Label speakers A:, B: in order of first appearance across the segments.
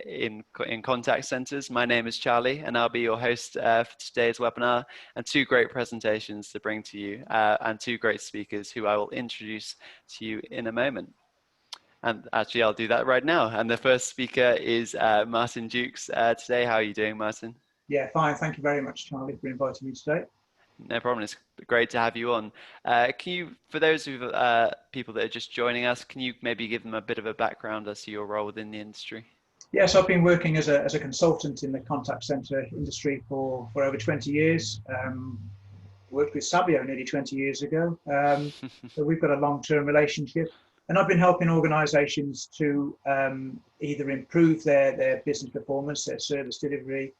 A: in contact centers. My name is Charlie, and I'll be your host for today's webinar, and two great presentations to bring to you, and two great speakers who I will introduce to you in a moment. And actually, I'll do that right now. And the first speaker is Martin Dukes today. How are you doing, Martin?
B: Yeah, fine. Thank you very much, Charlie, for inviting me today.
A: No problem. It's great to have you on. Can you, for those people that are just joining us, can you maybe give them a bit of a background as to your role within the industry?
B: Yes, I've been working as a consultant in the contact center industry for over 20 years. Worked with Sabio nearly 20 years ago. So we've got a long-term relationship. And I've been helping organizations to either improve their business performance, their service delivery,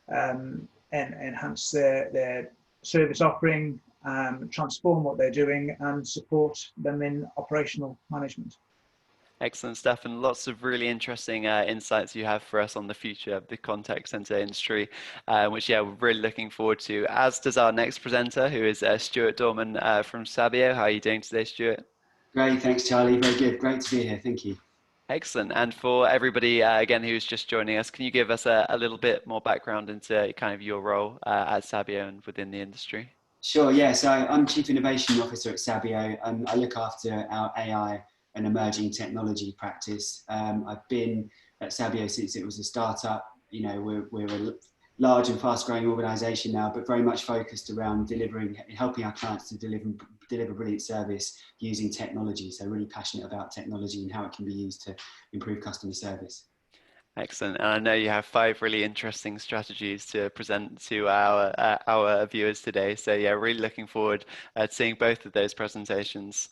B: and enhance their service offering, transform what they're doing, and support them in operational management.
A: Excellent stuff, and lots of really interesting insights you have for us on the future of the contact center industry, which we're really looking forward to, as does our next presenter, who is Stuart Dorman from Sabio. How are you doing today, Stuart?
C: Great, thanks Charlie, very good, great to be here, thank you.
A: Excellent. And for everybody, again, who's just joining us, can you give us a little bit more background into kind of your role at Sabio and within the industry?
C: Sure, yeah, so I'm Chief Innovation Officer at Sabio, and I look after our AI and emerging technology practice. I've been at Sabio since it was a startup. You know, we're a large and fast-growing organisation now, but very much focused around helping our clients to deliver brilliant service using technology. So really passionate about technology and how it can be used to improve customer service.
A: Excellent. And I know you have 5 really interesting strategies to present to our viewers today. So yeah, really looking forward to seeing both of those presentations.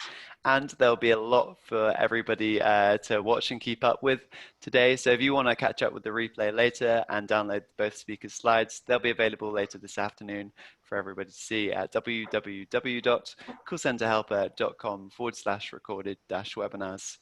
A: And there'll be a lot for everybody to watch and keep up with today. So if you want to catch up with the replay later and download both speakers' slides, they'll be available later this afternoon for everybody to see at www.callcenterhelper.com/recorded-webinars.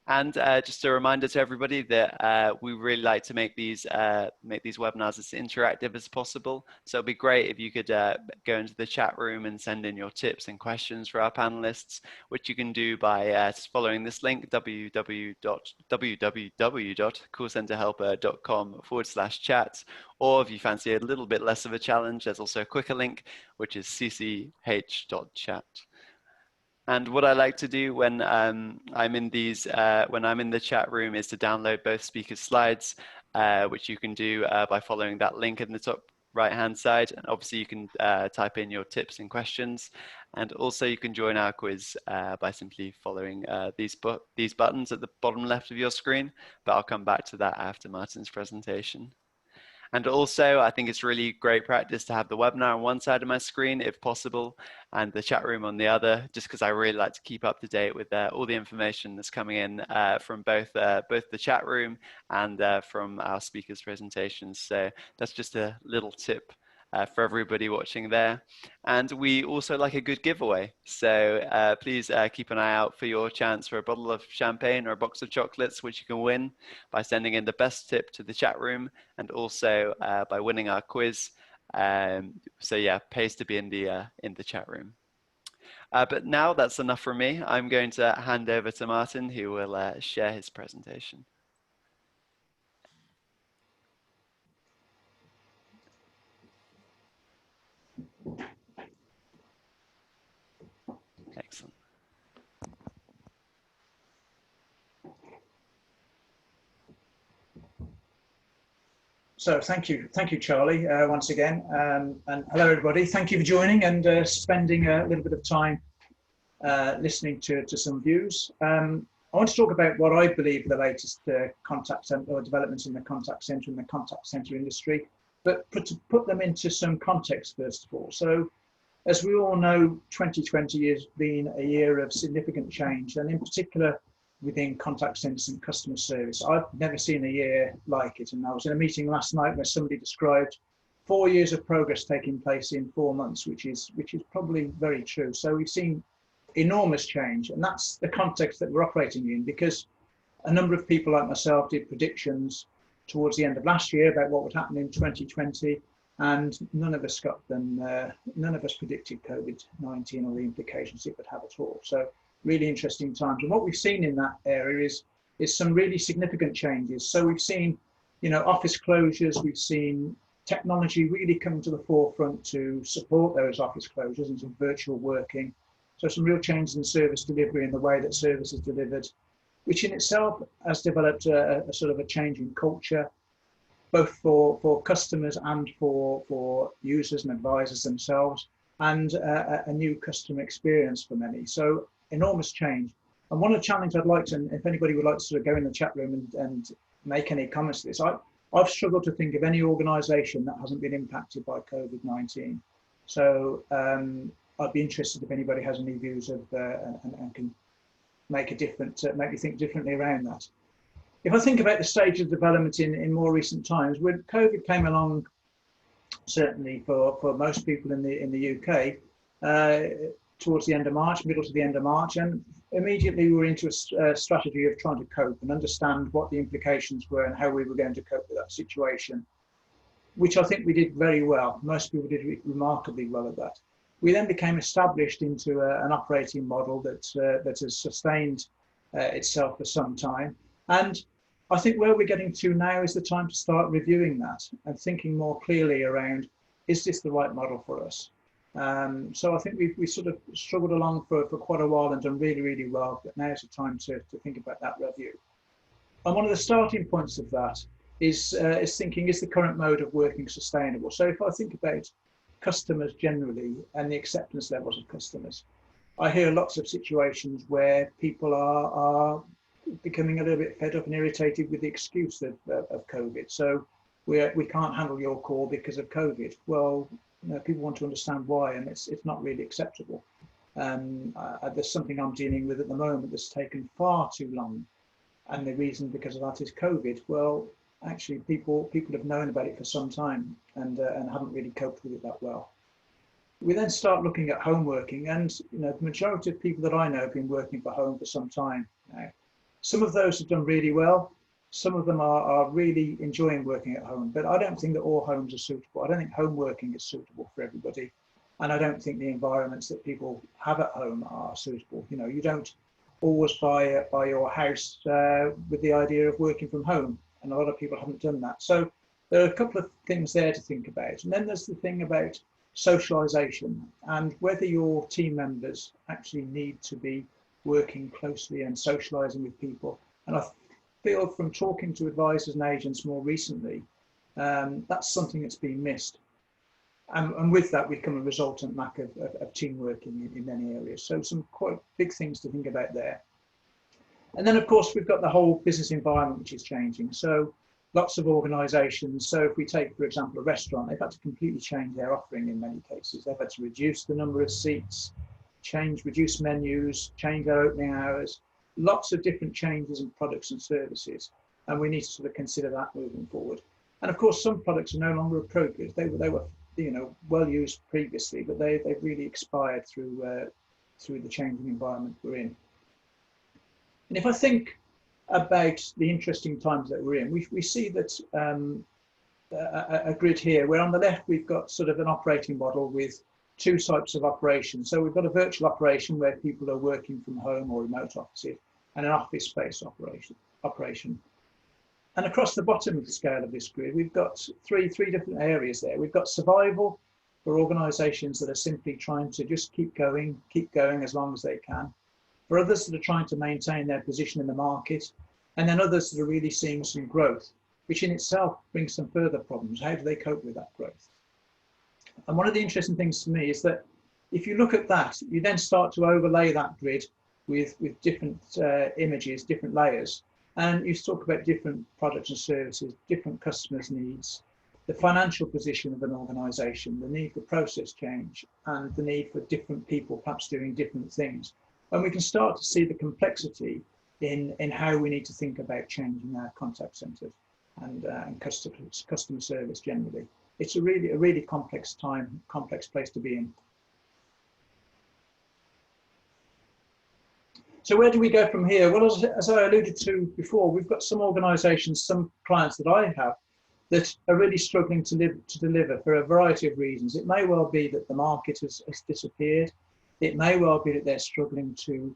A: And just a reminder to everybody that we really like to make these webinars as interactive as possible. So it'd be great if you could go into the chat room and send in your tips and questions for our panelists, which you can do by following this link, www.callcenterhelper.com/chat. Or if you fancy a little bit less of a challenge, there's also a quicker link, which is cch.chat. And what I like to do when I'm in the chat room is to download both speakers' slides, which you can do by following that link in the top right-hand side. And obviously, you can type in your tips and questions, and also you can join our quiz by simply following these buttons at the bottom left of your screen. But I'll come back to that after Martin's presentation. And also, I think it's really great practice to have the webinar on one side of my screen, if possible, and the chat room on the other, just because I really like to keep up to date with all the information that's coming in from both the chat room and from our speakers' presentations. So that's just a little tip for everybody watching there. And we also like a good giveaway. So please keep an eye out for your chance for a bottle of champagne or a box of chocolates, which you can win by sending in the best tip to the chat room, and also by winning our quiz. So yeah, pays to be in the chat room. But now that's enough from me. I'm going to hand over to Martin, who will share his presentation. Excellent.
B: So thank you, Charlie, once again, and hello everybody. Thank you for joining and spending a little bit of time listening to some views. I want to talk about what I believe are the latest contact center or developments in the contact center industry, but to put them into some context first of all. So, as we all know, 2020 has been a year of significant change, and in particular within contact centers and customer service. I've never seen a year like it, and I was in a meeting last night where somebody described 4 years of progress taking place in 4 months, which is probably very true. So we've seen enormous change, and that's the context that we're operating in, because a number of people like myself did predictions towards the end of last year about what would happen in 2020. And none of us got them, none of us predicted COVID-19 or the implications it would have at all. So really interesting times. And what we've seen in that area is is some really significant changes. So we've seen, you know, office closures, we've seen technology really come to the forefront to support those office closures and some virtual working. So some real changes in service delivery and the way that service is delivered, which in itself has developed a sort of a change in culture, both for customers and for users and advisors themselves, and a new customer experience for many. So enormous change. And one of the challenges I'd like to, and if anybody would like to sort of go in the chat room and make any comments to this, I've struggled to think of any organisation that hasn't been impacted by COVID-19. So I'd be interested if anybody has any views of and can make a different, make me think differently around that. If I think about the stage of development in more recent times, when COVID came along, certainly for most people in the UK, towards the end of March, middle to the end of March, and immediately we were into a strategy of trying to cope and understand what the implications were and how we were going to cope with that situation, which I think we did very well. Most people did remarkably well at that. We then became established into an operating model that has sustained itself for some time. And I think where we're getting to now is the time to start reviewing that and thinking more clearly around, is this the right model for us? So I think we sort of struggled along for quite a while and done really, really well, but now's the time to think about that review. And one of the starting points of that is thinking, is the current mode of working sustainable? So if I think about customers generally and the acceptance levels of customers, I hear lots of situations where people are becoming a little bit fed up and irritated with the excuse of COVID. So we can't handle your call because of COVID. Well, you know, people want to understand why, and it's not really acceptable. There's something I'm dealing with at the moment that's taken far too long, and the reason because of that is COVID. Well, actually, people have known about it for some time and haven't really coped with it that well. We then start looking at home working, and you know, the majority of people that I know have been working from home for some time now. Some of those have done really well. Some of them are really enjoying working at home, but I don't think that all homes are suitable. I don't think home working is suitable for everybody. And I don't think the environments that people have at home are suitable. You know, you don't always buy your house with the idea of working from home. And a lot of people haven't done that. So there are a couple of things there to think about. And then there's the thing about socialization and whether your team members actually need to be working closely and socializing with people. And I feel from talking to advisors and agents more recently, that's something that's been missed. And with that, we come a resultant lack of team working in many areas. So some quite big things to think about there. And then, of course, we've got the whole business environment, which is changing. So lots of organizations. So if we take, for example, a restaurant, they've had to completely change their offering in many cases. They've had to reduce the number of seats, reduce menus, change their opening hours, lots of different changes in products and services. And we need to sort of consider that moving forward. And of course, some products are no longer appropriate. They were you know, well used previously, but they've really expired through the changing environment we're in. And if I think about the interesting times that we're in, we see that a grid here, where on the left we've got sort of an operating model with two types of operations. So we've got a virtual operation where people are working from home or remote offices, and an office-based operation. And across the bottom of the scale of this grid, we've got three different areas there. We've got survival for organizations that are simply trying to just keep going as long as they can. For others that are trying to maintain their position in the market, and then others that are really seeing some growth, which in itself brings some further problems. How do they cope with that growth? And one of the interesting things to me is that if you look at that, you then start to overlay that grid with different images, different layers, and you talk about different products and services, different customers' needs, the financial position of an organization, the need for process change, and the need for different people perhaps doing different things. And we can start to see the complexity in how we need to think about changing our contact centers and customer service generally. It's a really complex place to be in. So where do we go from here? Well, as I alluded to before, we've got some organizations, some clients that I have that are really struggling to deliver for a variety of reasons. It may well be that the market has disappeared. It may well be that they're struggling to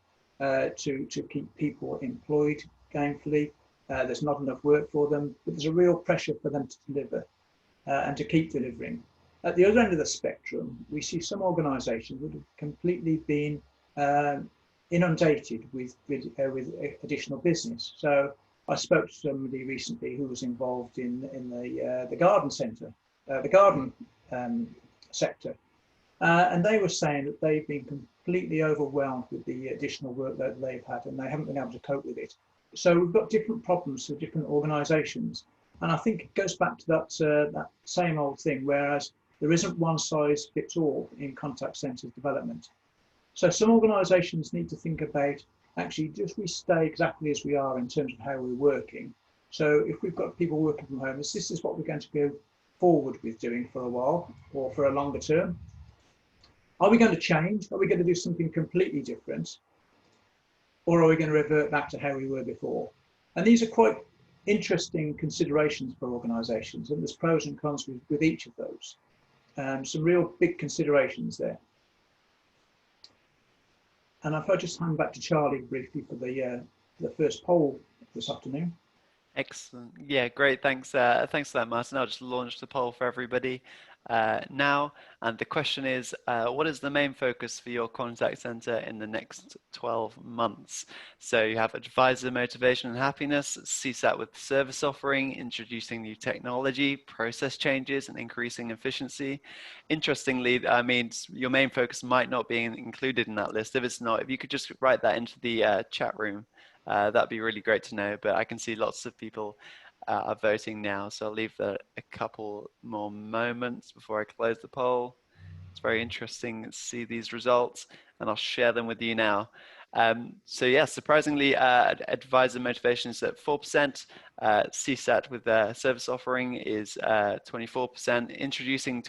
B: keep people employed. gainfully. There's not enough work for them, but there's a real pressure for them to deliver and to keep delivering. At the other end of the spectrum, we see some organisations that have completely been inundated with additional business. So I spoke to somebody recently who was involved in the garden centre, the garden sector, and they were saying that they've been completely overwhelmed with the additional work that they've had, and they haven't been able to cope with it. So we've got different problems for different organisations, and I think it goes back to that same old thing. Whereas there isn't one size fits all in contact centres development. So some organisations need to think about, actually, just we stay exactly as we are in terms of how we're working. So if we've got people working from home, this is what we're going to go forward with doing for a while or for a longer term. Are we going to change? Are we going to do something completely different? Or are we going to revert back to how we were before? And these are quite interesting considerations for organisations, and there's pros and cons with each of those. Some real big considerations there. And if I just hand back to Charlie briefly for the first poll this afternoon.
A: Excellent. Yeah, great. Thanks. Thanks for that, Martin. I'll just launch the poll for everybody now. And the question is, what is the main focus for your contact center in the next 12 months? So you have advisor motivation and happiness, CSAT with service offering, introducing new technology, process changes, and increasing efficiency. Interestingly, I mean, your main focus might not be included in that list. If it's not, if you could just write that into the chat room. That'd be really great to know, but I can see lots of people are voting now, so I'll leave a couple more moments before I close the poll. It's very interesting to see these results, and I'll share them with you now. So yeah, surprisingly, advisor motivation is at 4%, CSAT with their service offering is 24%, introducing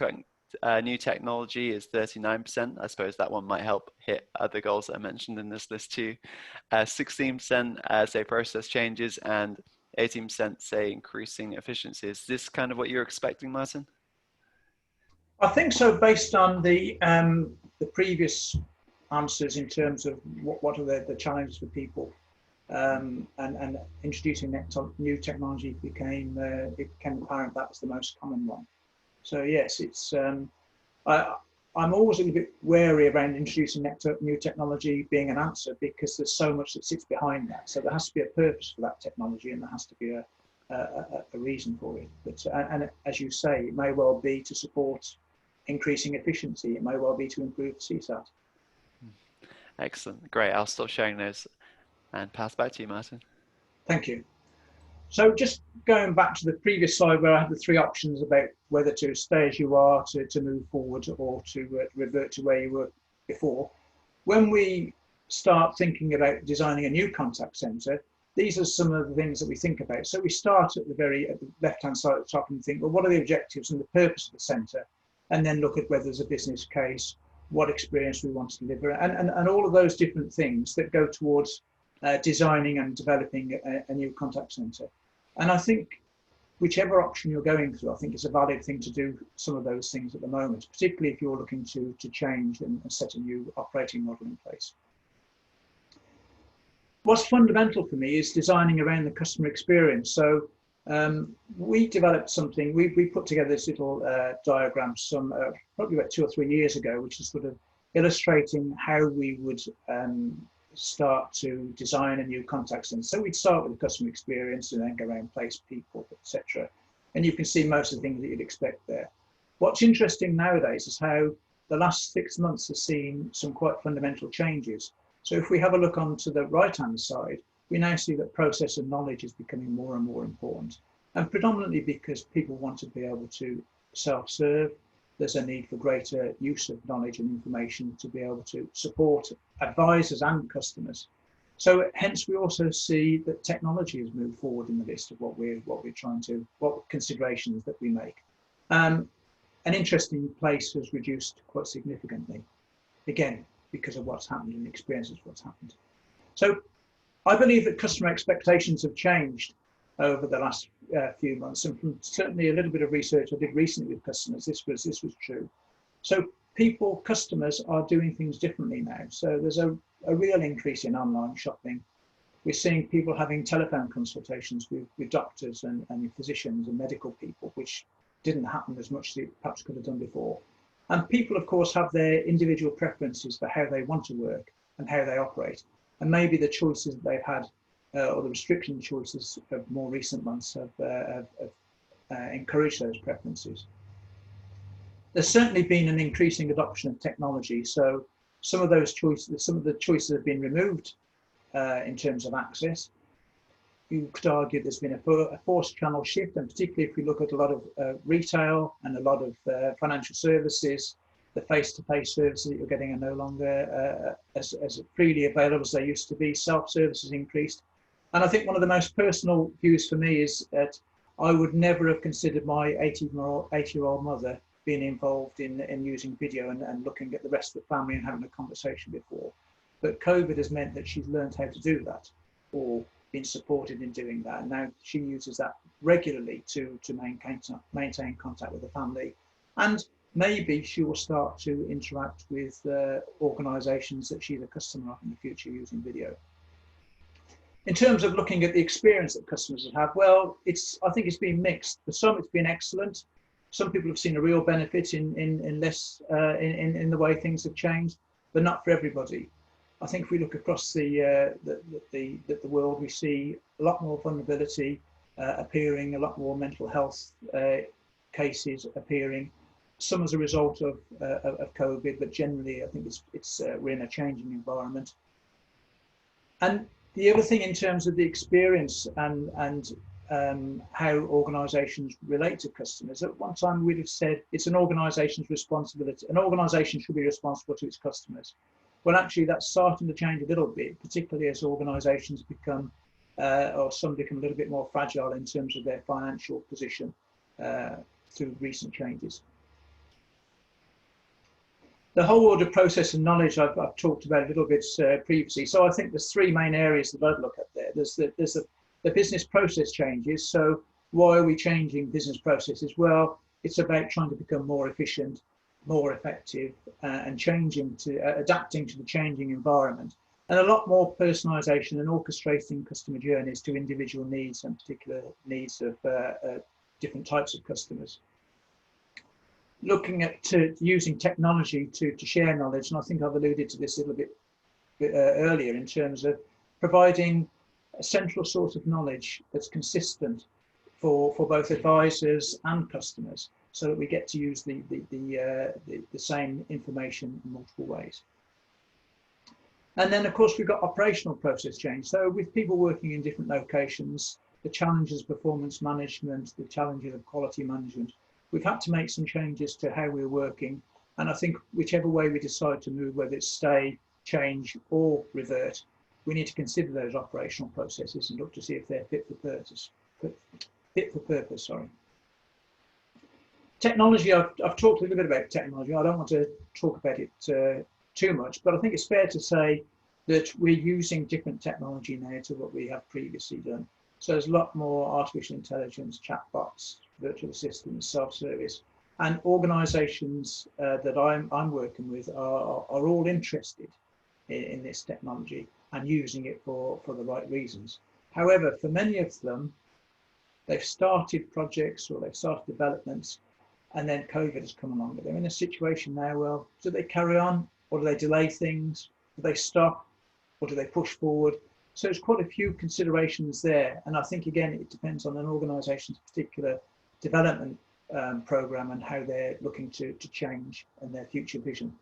A: new technology is 39%. I suppose that one might help hit other goals that I mentioned in this list too. 16% say process changes, and 18% say increasing efficiency. Is this kind of what you're expecting, Martin?
B: I think so, based on the previous answers in terms of what are the challenges for people, and introducing new technology became apparent that was the most common one. So yes, it's I'm always a little bit wary around introducing new technology being an answer, because there's so much that sits behind that. So there has to be a purpose for that technology, and there has to be a reason for it. But and as you say, it may well be to support increasing efficiency. It may well be to improve CSAT.
A: Excellent, great. I'll stop sharing those and pass back to you, Martin.
B: Thank you. So just going back to the previous slide where I had the three options about whether to stay as you are, to move forward, or to revert to where you were before. When we start thinking about designing a new contact centre, these are some of the things that we think about. So we start at the left-hand side at the top and think, well, what are the objectives and the purpose of the centre? And then look at whether there's a business case, what experience we want to deliver, and all of those different things that go towards designing and developing a new contact centre. And I think whichever option you're going through, I think it's a valid thing to do some of those things at the moment, particularly if you're looking to change and set a new operating model in place. What's fundamental for me is designing around the customer experience. So we developed something, we put together this little diagram probably about 2 or 3 years ago, which is sort of illustrating how we would start to design a new contact center. So we'd start with the customer experience and then go around place people, etc. And you can see most of the things that you'd expect there. What's interesting nowadays is how the last 6 months has seen some quite fundamental changes. So if we have a look onto the right-hand side, we now see that process and knowledge is becoming more and more important. And predominantly because people want to be able to self-serve. There's a need for greater use of knowledge and information to be able to support advisors and customers. So hence we also see that technology has moved forward in the list of what considerations that we make. An interesting place has reduced quite significantly, again, because of what's happened and experiences what's happened. So I believe that customer expectations have changed over the last few months, and from certainly a little bit of research I did recently with customers, this was true. So customers are doing things differently now. So there's a real increase in online shopping. We're seeing people having telephone consultations with doctors and physicians and medical people, which didn't happen as much as it perhaps could have done before. And people, of course, have their individual preferences for how they want to work and how they operate. And maybe the choices that they've had or the restriction choices of more recent months have encouraged those preferences. There's certainly been an increasing adoption of technology. So some of those choices, some of the choices have been removed in terms of access. You could argue there's been a forced channel shift, and particularly if we look at a lot of retail and a lot of financial services, the face-to-face services that you're getting are no longer as freely available as they used to be. Self-service has increased. And I think one of the most personal views for me is that I would never have considered my 80-year-old mother being involved in using video and looking at the rest of the family and having a conversation before. But COVID has meant that she's learned how to do that, or been supported in doing that. And now she uses that regularly to maintain contact with the family. And maybe she will start to interact with organisations that she's a customer of in the future using video. In terms of looking at the experience that customers have had, well, I think it's been mixed. For some, it's been excellent. Some people have seen a real benefit in the way things have changed, but not for everybody. I think if we look across the world, we see a lot more vulnerability appearing, a lot more mental health cases appearing. Some as a result of COVID, but generally, I think we're in a changing environment. And the other thing in terms of the experience and how organisations relate to customers, at one time we'd have said it's an organisation's responsibility. An organisation should be responsible to its customers. Well, actually, that's starting to change a little bit, particularly as organisations become, or some become a little bit more fragile in terms of their financial position through recent changes. The whole order, process and knowledge I've talked about a little bit previously. So I think there's three main areas that I'd look at there. There's the business process changes. So why are we changing business processes? Well, it's about trying to become more efficient, more effective, and adapting to the changing environment, and a lot more personalisation and orchestrating customer journeys to individual needs and particular needs of different types of customers. Looking at using technology to share knowledge, and I think I've alluded to this a little bit earlier in terms of providing a central source of knowledge that's consistent for both advisors and customers, so that we get to use the same information in multiple ways. And then, of course, we've got operational process change. So with people working in different locations, the challenges of performance management, the challenges of quality management, we've had to make some changes to how we're working. And I think whichever way we decide to move, whether it's stay, change, or revert, we need to consider those operational processes and look to see if they're fit for purpose. Sorry. Technology, I've talked a little bit about technology. I don't want to talk about it too much, but I think it's fair to say that we're using different technology now to what we have previously done. So there's a lot more artificial intelligence, chatbots, virtual assistants, self-service, and organisations that I'm working with are all interested in this technology and using it for the right reasons. However, for many of them, they've started projects or they've started developments, and then COVID has come along. But they're in a situation now, well, do they carry on, or do they delay things? Do they stop, or do they push forward? So there's quite a few considerations there. And I think, again, it depends on an organisation's particular development programme and how they're looking to change and their future vision.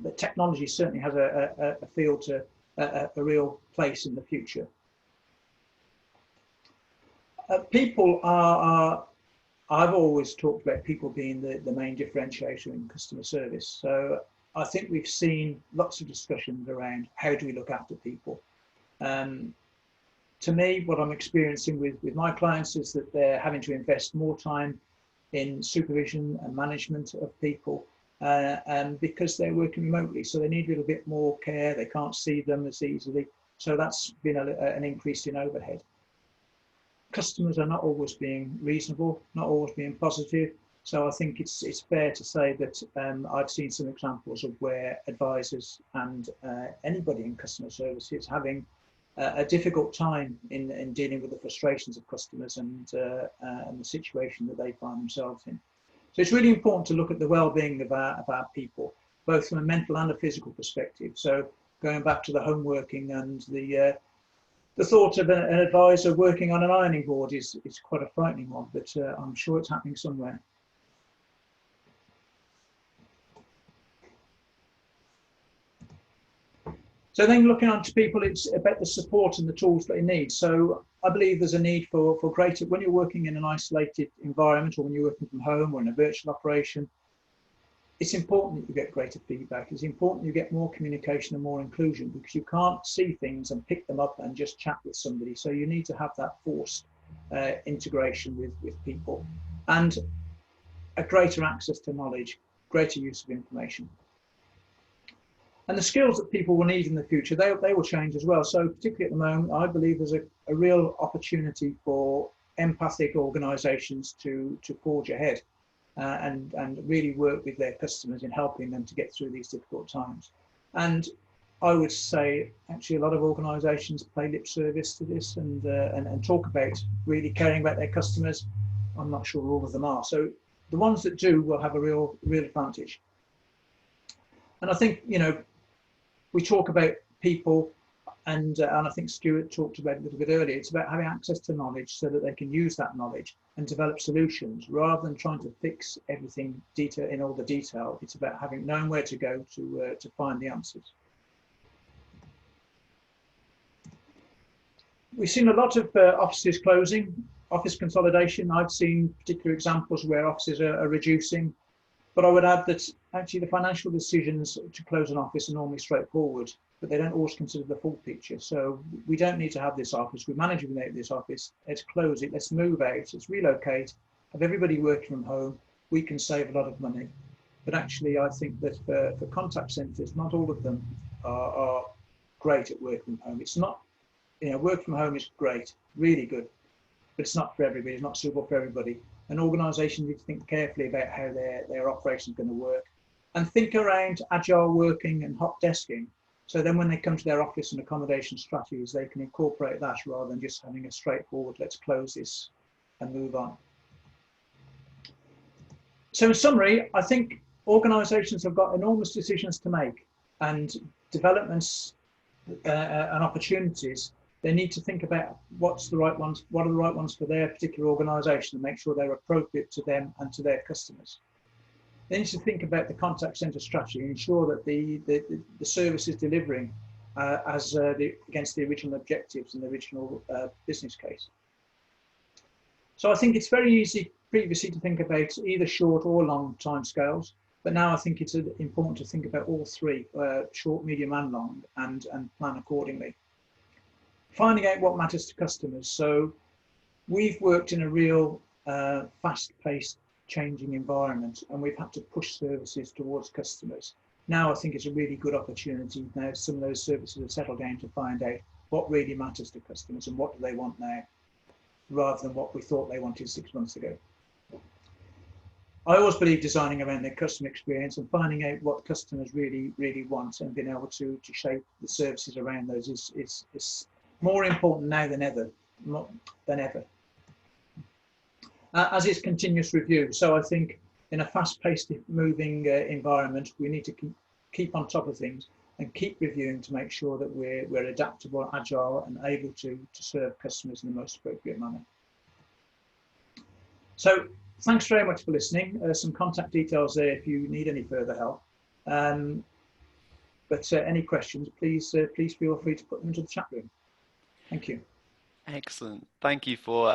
B: But technology certainly has a field to a real place in the future. People are I've always talked about people being the main differentiator in customer service. So I think we've seen lots of discussions around how do we look after people. To me, what I'm experiencing with my clients is that they're having to invest more time in supervision and management of people and because they're working remotely. So they need a little bit more care. They can't see them as easily. So that's been an increase in overhead. Customers are not always being reasonable, not always being positive. So I think it's fair to say that I've seen some examples of where advisors and anybody in customer services having a difficult time in dealing with the frustrations of customers and the situation that they find themselves in. So it's really important to look at the well-being of our people, both from a mental and a physical perspective. So going back to the home working and the thought of an advisor working on an ironing board is quite a frightening one, but I'm sure it's happening somewhere. So then looking on to people, it's about the support and the tools that they need. So I believe there's a need for greater, when you're working in an isolated environment or when you're working from home or in a virtual operation, it's important that you get greater feedback. It's important you get more communication and more inclusion, because you can't see things and pick them up and just chat with somebody. So you need to have that forced integration with people, and a greater access to knowledge, greater use of information. And the skills that people will need in the future, they will change as well. So particularly at the moment, I believe there's a real opportunity for empathic organisations to forge ahead and really work with their customers in helping them to get through these difficult times. And I would say actually a lot of organisations pay lip service to this and talk about really caring about their customers. I'm not sure all of them are. So the ones that do will have a real advantage. And I think, you know, we talk about people, and I think Stuart talked about it a little bit earlier. It's about having access to knowledge so that they can use that knowledge and develop solutions rather than trying to fix everything in all the detail. It's about knowing where to go to find the answers. We've seen a lot of offices closing, office consolidation. I've seen particular examples where offices are reducing. But I would add that actually the financial decisions to close an office are normally straightforward, but they don't always consider the full picture. So we don't need to have this office. We manage without this office. Let's close it. Let's move out. Let's relocate. Have everybody working from home. We can save a lot of money. But actually, I think that for contact centres, not all of them are great at working from home. It's not, you know, work from home is great, really good, but it's not for everybody. It's not suitable for everybody. An organisation needs to think carefully about how their operation is going to work, and think around agile working and hot desking. So then when they come to their office and accommodation strategies, they can incorporate that rather than just having a straightforward, let's close this and move on. So in summary, I think organisations have got enormous decisions to make, and developments and opportunities. They need to think about what are the right ones for their particular organisation, and make sure they're appropriate to them and to their customers. They need to think about the contact centre strategy and ensure that the service is delivering against the original objectives and the original business case. So I think it's very easy previously to think about either short or long timescales, but now I think it's important to think about all three, short, medium and long, and plan accordingly. Finding out what matters to customers. So we've worked in a real fast-paced, changing environment, and we've had to push services towards customers. Now I think it's a really good opportunity. Now some of those services have settled down to find out what really matters to customers and what do they want now, rather than what we thought they wanted 6 months ago. I always believe designing around their customer experience and finding out what customers really want and being able to shape the services around those is more important now than ever, as it's continuous review. So I think in a fast-paced moving environment, we need to keep on top of things and keep reviewing to make sure that we're adaptable, agile, and able to serve customers in the most appropriate manner. So thanks very much for listening. Some contact details there if you need any further help. But any questions, please feel free to put them into the chat room. Thank you.
A: Excellent. Thanks for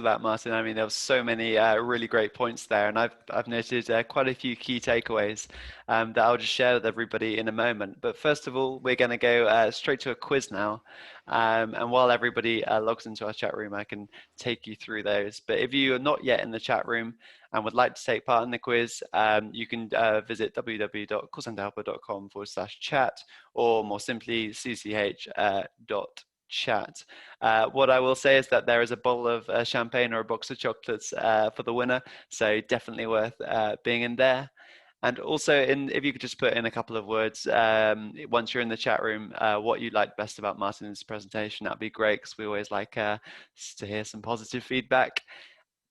A: that, Martin. I mean, there were so many really great points there, and I've noted quite a few key takeaways that I'll just share with everybody in a moment. But first of all, we're going to go straight to a quiz now. And while everybody logs into our chat room, I can take you through those. But if you are not yet in the chat room and would like to take part in the quiz, you can visit www.callcenterhelper.com/chat, or more simply cch.chat. What I will say is that there is a bowl of champagne or a box of chocolates for the winner, so definitely worth being in there. And also, if you could just put in a couple of words, once you're in the chat room, what you liked best about Martin's presentation, that'd be great, because we always like to hear some positive feedback.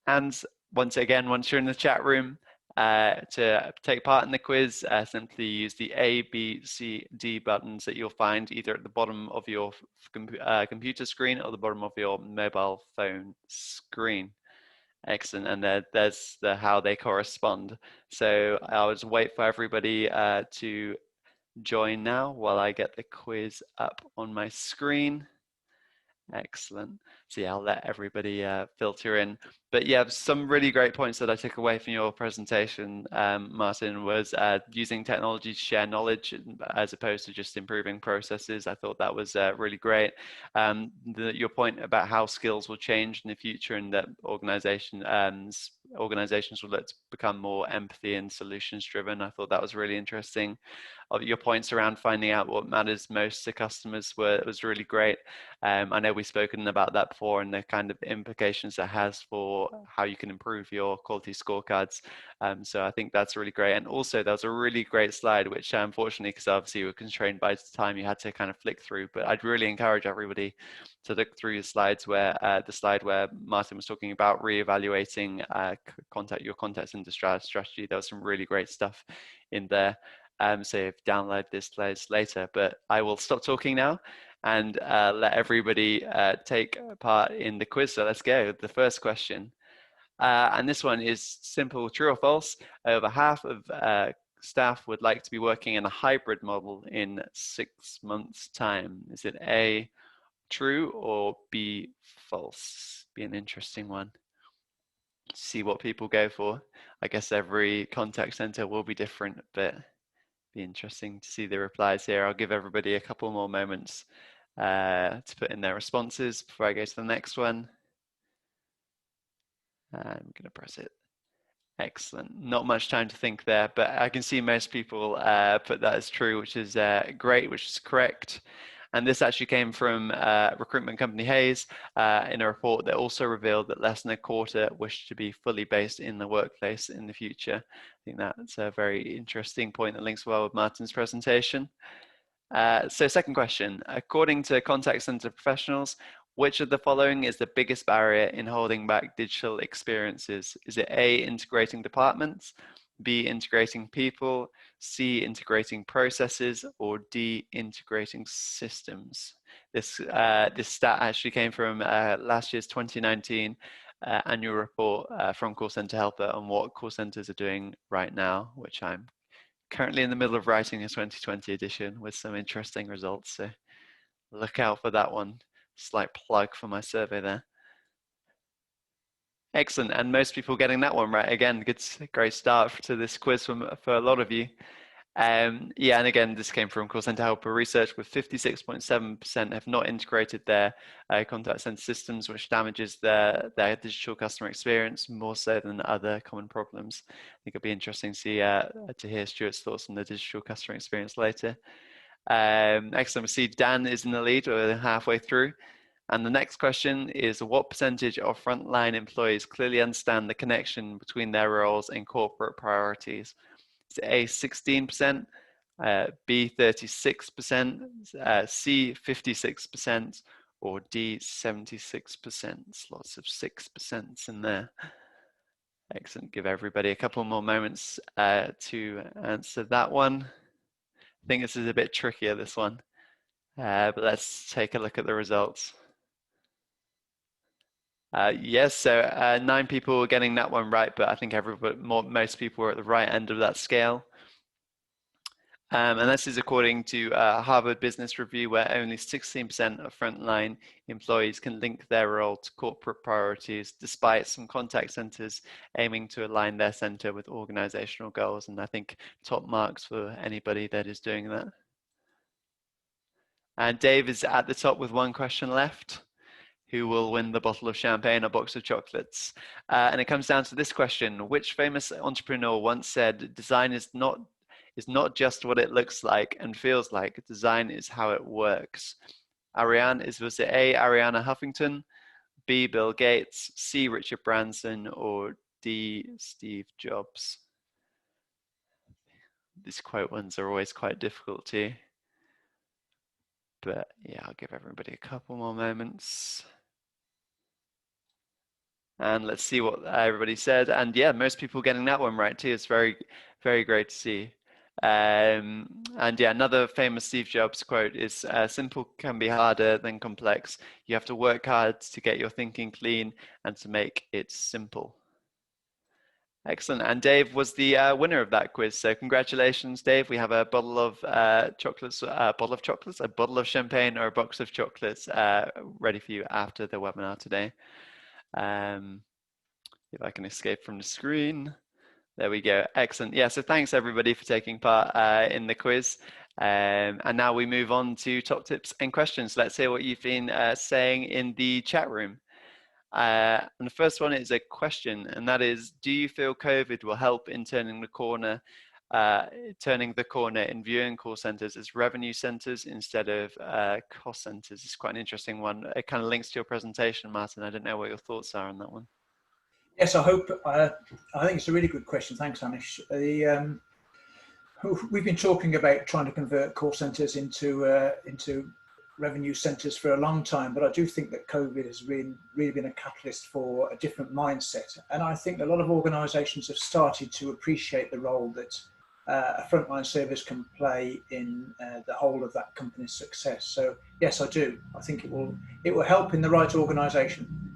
A: And once you're in the chat room, to take part in the quiz, simply use the A, B, C, D buttons that you'll find either at the bottom of your computer screen or the bottom of your mobile phone screen. Excellent, and there's how they correspond. So I'll just wait for everybody to join now while I get the quiz up on my screen. Excellent. So yeah, I'll let everybody filter in. But yeah, some really great points that I took away from your presentation, Martin, was using technology to share knowledge as opposed to just improving processes. I thought that was really great. Your point about how skills will change in the future, and that organizations will look to become more empathy and solutions driven. I thought that was really interesting. Your points around finding out what matters most to customers was really great. I know we've spoken about that before, and the kind of implications it has for how you can improve your quality scorecards. So I think that's really great. And also, there was a really great slide, which unfortunately, because obviously you were constrained by time, you had to kind of flick through. But I'd really encourage everybody to look through your slides, where the slide where Martin was talking about reevaluating your contact center strategy. There was some really great stuff in there. So if download this place later, but I will stop talking now and let everybody take part in the quiz. So let's go. The first question. And this one is simple: true or false? Over half of staff would like to be working in a hybrid model in 6 months' time. Is it A, true, or B, false? Be an interesting one. See what people go for. I guess every contact center will be different, but be interesting to see the replies here. I'll give everybody a couple more moments to put in their responses before I go to the next one. I'm going to press it. Excellent. Not much time to think there, but I can see most people put that as true, which is great, which is correct. And this actually came from recruitment company Hayes in a report that also revealed that less than a quarter wish to be fully based in the workplace in the future. I think that's a very interesting point that links well with Martin's presentation. So second question, according to contact center professionals, which of the following is the biggest barrier in holding back digital experiences? Is it A, integrating departments, B, integrating people, C, integrating processes, or D, integrating systems? This stat actually came from last year's 2019 annual report from Call Center Helper on what call centers are doing right now, which I'm currently in the middle of writing a 2020 edition with some interesting results. So look out for that one. Slight plug for my survey there. Excellent, and most people getting that one right. Again, great start to this quiz for a lot of you. Yeah, and again, this came from Call Center Helper research, with 56.7% have not integrated their contact center systems, which damages their digital customer experience more so than other common problems. I think it'll be interesting to hear Stuart's thoughts on the digital customer experience later. Excellent. We see Dan is in the lead. We're halfway through. And the next question is, what percentage of frontline employees clearly understand the connection between their roles and corporate priorities? Is it A, 16%, B, 36%, C, 56%, or D, 76%? Lots of 6% in there. Excellent. Give everybody a couple more moments to answer that one. I think this is a bit trickier, this one, but let's take a look at the results. Yes, so 9 people were getting that one right, but I think most people were at the right end of that scale. And this is according to Harvard Business Review, where only 16% of frontline employees can link their role to corporate priorities, despite some contact centers aiming to align their center with organizational goals. And I think top marks for anybody that is doing that. And Dave is at the top with 1 question left. Who will win the bottle of champagne or box of chocolates? And it comes down to this question: which famous entrepreneur once said, "Design is not just what it looks like and feels like. Design is how it works"? Was it A, Ariana Huffington, B, Bill Gates, C, Richard Branson, or D, Steve Jobs? these quote ones are always quite difficult too. But yeah, I'll give everybody a couple more moments. And let's see what everybody said. And yeah, most people getting that one right too. It's very, very great to see. And yeah, another famous Steve Jobs quote is, simple can be harder than complex. You have to work hard to get your thinking clean and to make it simple. Excellent. And Dave was the winner of that quiz. So congratulations, Dave. We have a bottle of chocolates, a bottle of champagne, or a box of chocolates ready for you after the webinar today. If I can escape from the screen. There we go. Excellent. Yeah, so thanks everybody for taking part in the quiz. And now we move on to top tips and questions. Let's hear what you've been saying in the chat room. And the first one is a question, and that is, do you feel COVID will help in turning the corner in viewing call centers as revenue centers instead of cost centers? It's quite an interesting one. It kind of links to your presentation, Martin. I don't know what your thoughts are on that one.
B: Yes, I hope. I think it's a really good question. Thanks, Anish. We've been talking about trying to convert call centres into revenue centres for a long time, but I do think that COVID has really been a catalyst for a different mindset. And I think a lot of organisations have started to appreciate the role that a frontline service can play in the whole of that company's success. So yes, I do. I think it will help in the right organisation.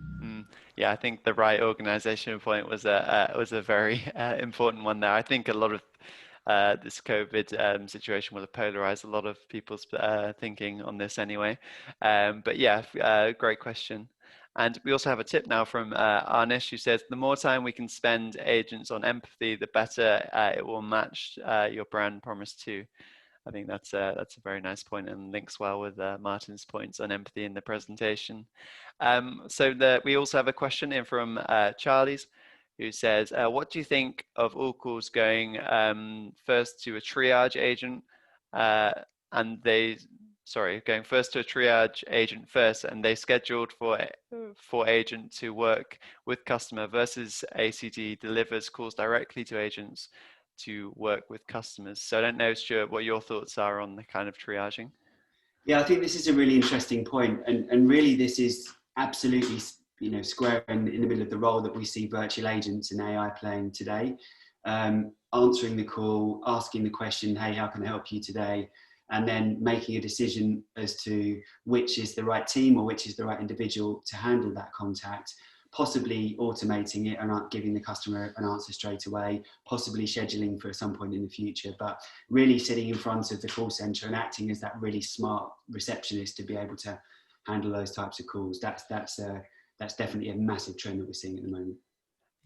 A: Yeah, I think the right organization point was a very important one there. I think a lot of this COVID situation will have polarized a lot of people's thinking on this anyway. But yeah, great question. And we also have a tip now from Arnish, who says, the more time we can spend agents on empathy, the better it will match your brand promise too. I think that's a very nice point and links well with Martin's points on empathy in the presentation. We also have a question in from Charlie's, who says, what do you think of all calls going first to a triage agent going first to a triage agent first, and they scheduled for agent to work with customer versus ACD delivers calls directly to agents to work with customers? So I don't know, Stuart, what your thoughts are on the kind of triaging.
C: Yeah, I think this is a really interesting point, and really this is absolutely, square in the middle of the role that we see virtual agents and AI playing today. Answering the call, asking the question, hey, how can I help you today? And then making a decision as to which is the right team or which is the right individual to handle that contact, possibly automating it and not giving the customer an answer straight away, possibly scheduling for some point in the future, but really sitting in front of the call center and acting as that really smart receptionist to be able to handle those types of calls. That's definitely a massive trend that we're seeing at the moment.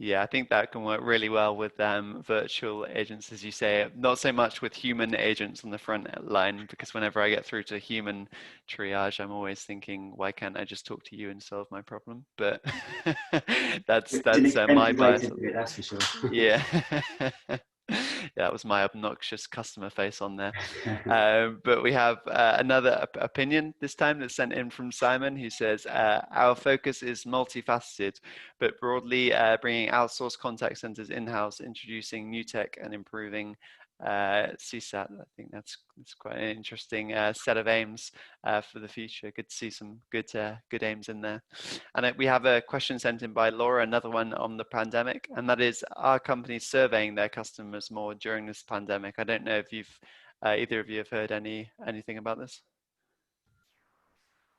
A: Yeah, I think that can work really well with virtual agents, as you say, not so much with human agents on the front line, because whenever I get through to human triage, I'm always thinking, why can't I just talk to you and solve my problem? But that's my bias.
C: That's for sure.
A: Yeah. Yeah, that was my obnoxious customer face on there. But we have another opinion this time that's sent in from Simon, who says, our focus is multifaceted, but broadly bringing outsourced contact centers in-house, introducing new tech and improving CSAT. I think that's quite an interesting set of aims for the future. Good to see some good aims in there. And we have a question sent in by Laura, another one on the pandemic, and that is, are companies surveying their customers more during this pandemic? I don't know if either of you have heard anything about this.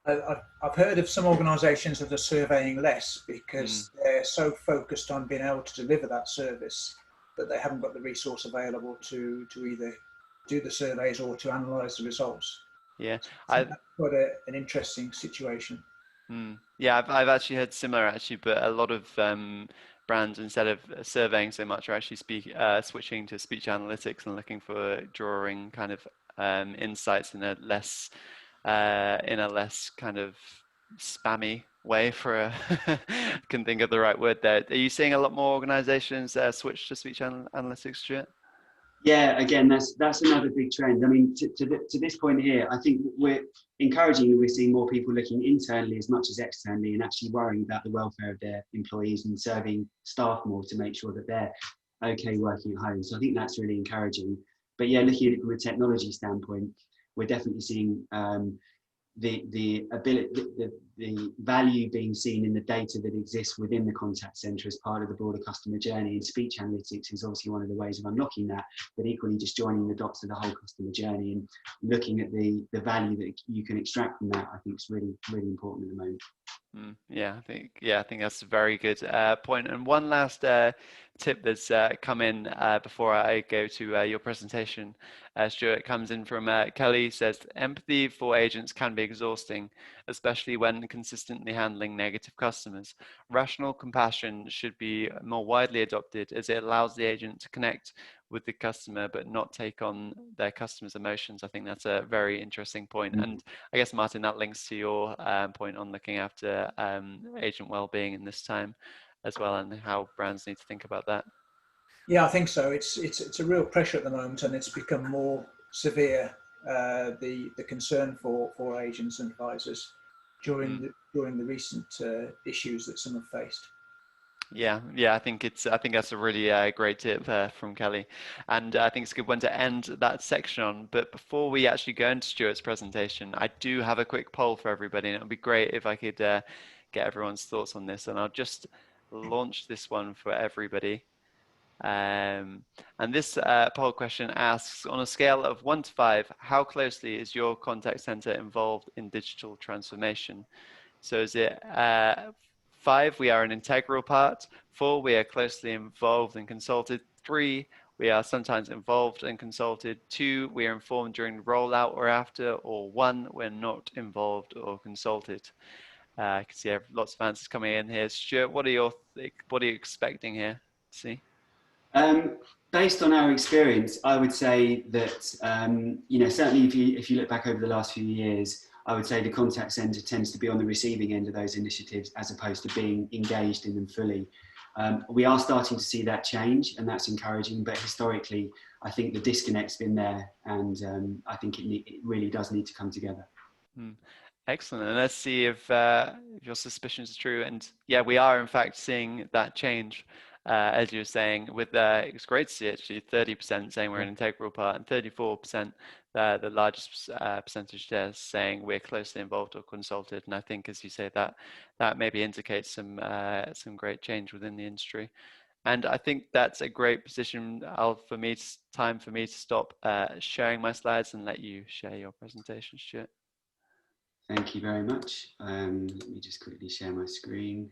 B: I've heard of some organisations that are surveying less because they're so focused on being able to deliver that service that they haven't got the resource available to either do the surveys or to analyse the results.
A: Yeah,
B: that's quite an interesting situation.
A: Yeah, I've actually heard similar but a lot of brands, instead of surveying so much, are actually switching to speech analytics and looking for drawing kind of insights in a less kind of spammy way can think of the right word there. Are you seeing a lot more organizations switch to speech analytics, Stuart?
C: Yeah, again, that's another big trend. I mean, to this point here, I think we're seeing more people looking internally as much as externally and actually worrying about the welfare of their employees and serving staff more to make sure that they're okay working at home. So I think that's really encouraging. But yeah, looking at it from a technology standpoint, we're definitely seeing the ability, the value being seen in the data that exists within the contact center as part of the broader customer journey. And speech analytics is obviously one of the ways of unlocking that, but equally just joining the dots of the whole customer journey and looking at the value that you can extract from that, I think is really, really important at the moment.
A: Yeah, I think that's a very good point. And one last tip that's come in before I go to your presentation, Stuart, comes in from Kelly. Says empathy for agents can be exhausting, especially when consistently handling negative customers. Rational compassion should be more widely adopted as it allows the agent to connect with the customer but not take on their customer's emotions. I think that's a very interesting point. And I guess, Martin, that links to your point on looking after agent well-being in this time as well, and how brands need to think about that.
B: Yeah, I think so. It's a real pressure at the moment, and it's become more severe. The concern for agents and advisors during the recent issues that some have faced.
A: Yeah, I think that's a really great tip from Kelly, and I think it's a good one to end that section on. But before we actually go into Stuart's presentation, I do have a quick poll for everybody, and it would be great if I could get everyone's thoughts on this. And I'll just launch this one for everybody. And this poll question asks, on a scale of 1 to 5, how closely is your contact center involved in digital transformation? So is it 5, we are an integral part; 4, we are closely involved and consulted; 3, we are sometimes involved and consulted; 2, we are informed during the rollout or after; or 1, we're not involved or consulted. I can see lots of answers coming in here. Stuart, what are you expecting here? See?
C: Based on our experience, I would say that certainly if you look back over the last few years, I would say the contact centre tends to be on the receiving end of those initiatives as opposed to being engaged in them fully. We are starting to see that change, and that's encouraging, but historically I think the disconnect's been there, and I think it really does need to come together.
A: Excellent. And let's see if your suspicions are true. And yeah, we are in fact seeing that change. As you were saying, with it's great to see actually 30% saying we're an integral part, and 34%, the largest percentage there, saying we're closely involved or consulted. And I think, as you say, that maybe indicates some great change within the industry. And I think that's a great position. Time for me to stop sharing my slides and let you share your presentation, Stuart.
C: Thank you very much. Let me just quickly share my screen.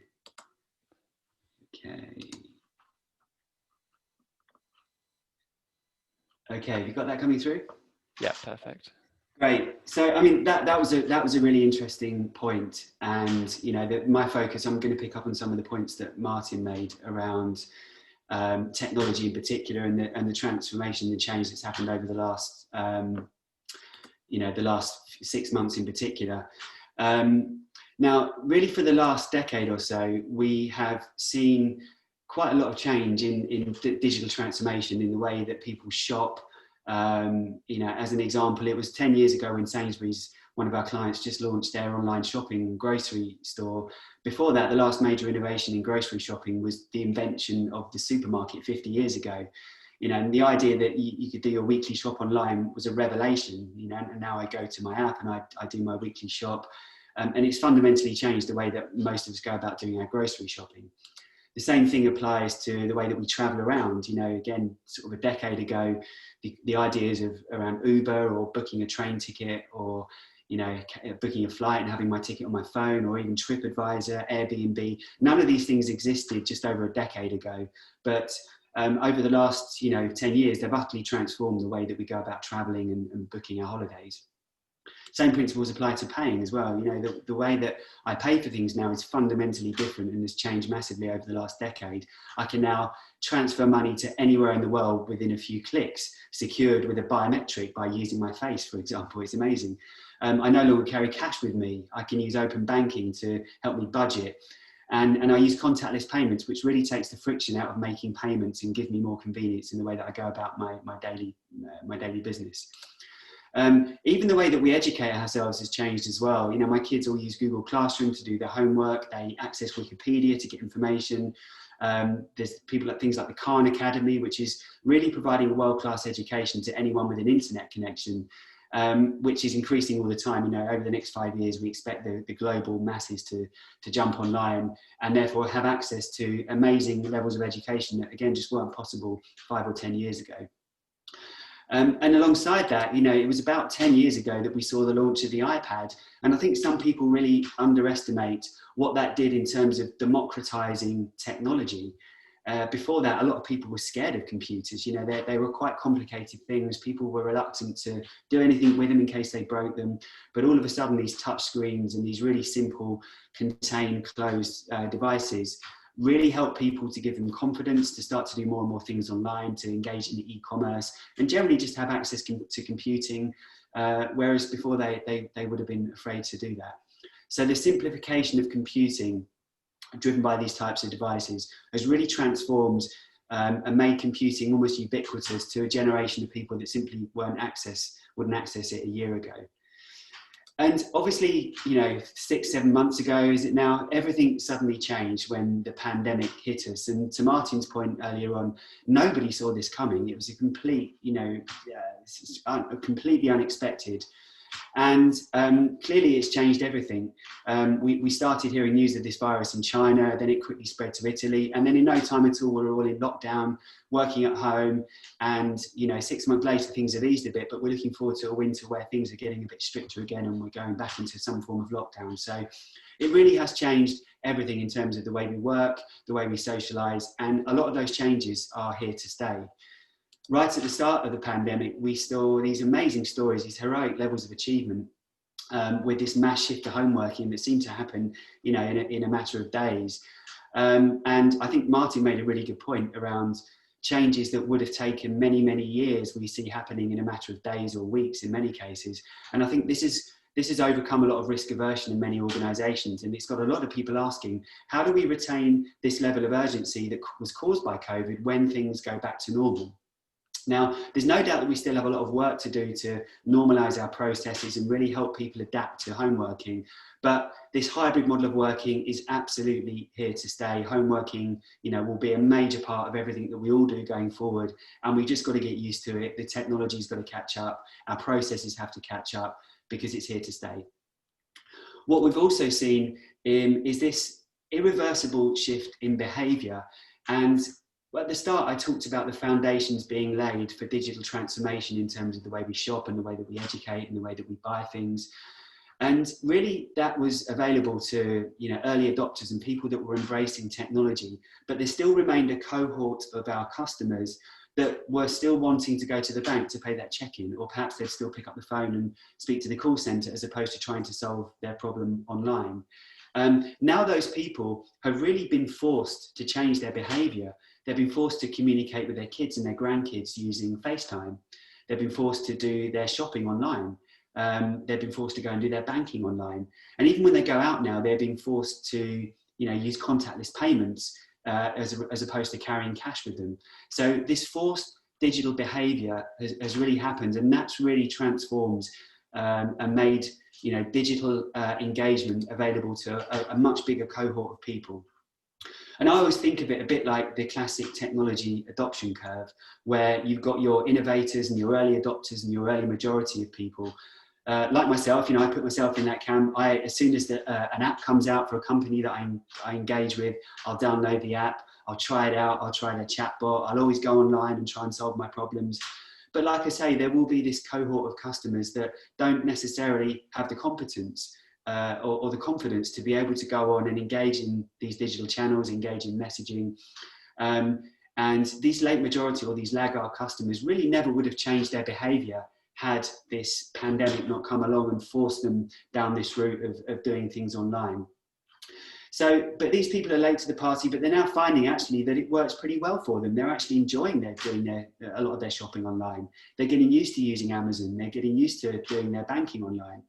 C: Okay, have you got that coming through?
A: Yeah, perfect.
C: Great. So, I mean, that was a really interesting point, and my focus, I'm going to pick up on some of the points that Martin made around technology in particular, and the transformation, the change that's happened over the last the last 6 months in particular. Now, really, for the last decade or so, we have seen quite a lot of change in digital transformation in the way that people shop. As an example, it was 10 years ago when Sainsbury's, one of our clients, just launched their online shopping grocery store. Before that, the last major innovation in grocery shopping was the invention of the supermarket 50 years ago. And the idea that you could do your weekly shop online was a revelation. And now I go to my app and I do my weekly shop, and it's fundamentally changed the way that most of us go about doing our grocery shopping. The same thing applies to the way that we travel around. Again, sort of a decade ago, the ideas around Uber or booking a train ticket, or booking a flight and having my ticket on my phone, or even TripAdvisor, Airbnb, none of these things existed just over a decade ago. But over the last 10 years, they've utterly transformed the way that we go about traveling and booking our holidays. Same principles apply to paying as well. The way that I pay for things now is fundamentally different and has changed massively over the last decade. I can now transfer money to anywhere in the world within a few clicks, secured with a biometric by using my face, for example. It's amazing. I no longer carry cash with me. I can use open banking to help me budget. And I use contactless payments, which really takes the friction out of making payments and gives me more convenience in the way that I go about my daily business. Even the way that we educate ourselves has changed as well. My kids all use Google Classroom to do their homework. They access Wikipedia to get information. There's people like things like the Khan Academy, which is really providing a world-class education to anyone with an internet connection, which is increasing all the time. You know, over the next 5 years, we expect the global masses to jump online and therefore have access to amazing levels of education that, again, just weren't possible 5 or 10 years ago. And alongside that, you know, it was about 10 years ago that we saw the launch of the iPad. And I think some people really underestimate what that did in terms of democratizing technology. Before that, a lot of people were scared of computers. You know, they were quite complicated things. People were reluctant to do anything with them in case they broke them. But all of a sudden, these touch screens and these really simple, contained, closed devices really help people to give them confidence to start to do more and more things online, to engage in e-commerce, and generally just have access to computing, whereas before they would have been afraid to do that. So the simplification of computing driven by these types of devices has really transformed and made computing almost ubiquitous to a generation of people that simply wouldn't access it a year ago. And obviously, you know, 6-7 months ago, is it now, everything suddenly changed when the pandemic hit us. And to Martin's point earlier on, nobody saw this coming. It was a complete, you know, completely unexpected. And clearly it's changed everything. We started hearing news of this virus in China, then it quickly spread to Italy. And then in no time at all, we were all in lockdown, working at home. And, you know, 6 months later, things have eased a bit, but we're looking forward to a winter where things are getting a bit stricter again and we're going back into some form of lockdown. So it really has changed everything in terms of the way we work, the way we socialize. And a lot of those changes are here to stay. Right at the start of the pandemic, we saw these amazing stories, these heroic levels of achievement with this mass shift to home working that seemed to happen, you know, in a matter of days. And I think Martin made a really good point around changes that would have taken many, many years we see happening in a matter of days or weeks in many cases. And I think this has overcome a lot of risk aversion in many organisations, and it's got a lot of people asking, how do we retain this level of urgency that was caused by COVID when things go back to normal? Now, there's no doubt that we still have a lot of work to do to normalise our processes and really help people adapt to home working. But this hybrid model of working is absolutely here to stay. Home working, you know, will be a major part of everything that we all do going forward. And we've just got to get used to it. The technology's got to catch up. Our processes have to catch up because it's here to stay. What we've also seen is this irreversible shift in behaviour. And well, at the start, I talked about the foundations being laid for digital transformation in terms of the way we shop and the way that we educate and the way that we buy things. And really that was available to, you know, early adopters and people that were embracing technology, but there still remained a cohort of our customers that were still wanting to go to the bank to pay that check-in, or perhaps they'd still pick up the phone and speak to the call centre as opposed to trying to solve their problem online. Now those people have really been forced to change their behaviour. They've been forced to communicate with their kids and their grandkids using FaceTime. They've been forced to do their shopping online. They've been forced to go and do their banking online. And even when they go out now, they're being forced to, you know, use contactless payments as opposed to carrying cash with them. So this forced digital behaviour has really happened, and that's really transformed and made, you know, digital engagement available to a much bigger cohort of people. And I always think of it a bit like the classic technology adoption curve, where you've got your innovators and your early adopters and your early majority of people. Like myself, you know, I put myself in that camp. As soon as an app comes out for a company that I engage with, I'll download the app, I'll try it out, I'll try their chatbot, I'll always go online and try and solve my problems. But like I say, there will be this cohort of customers that don't necessarily have the competence or the confidence to be able to go on and engage in these digital channels, engage in messaging. And these late majority or these laggard customers really never would have changed their behaviour had this pandemic not come along and forced them down this route of doing things online. So, but these people are late to the party, but they're now finding actually that it works pretty well for them. They're actually enjoying doing a lot of their shopping online. They're getting used to using Amazon. They're getting used to doing their banking online.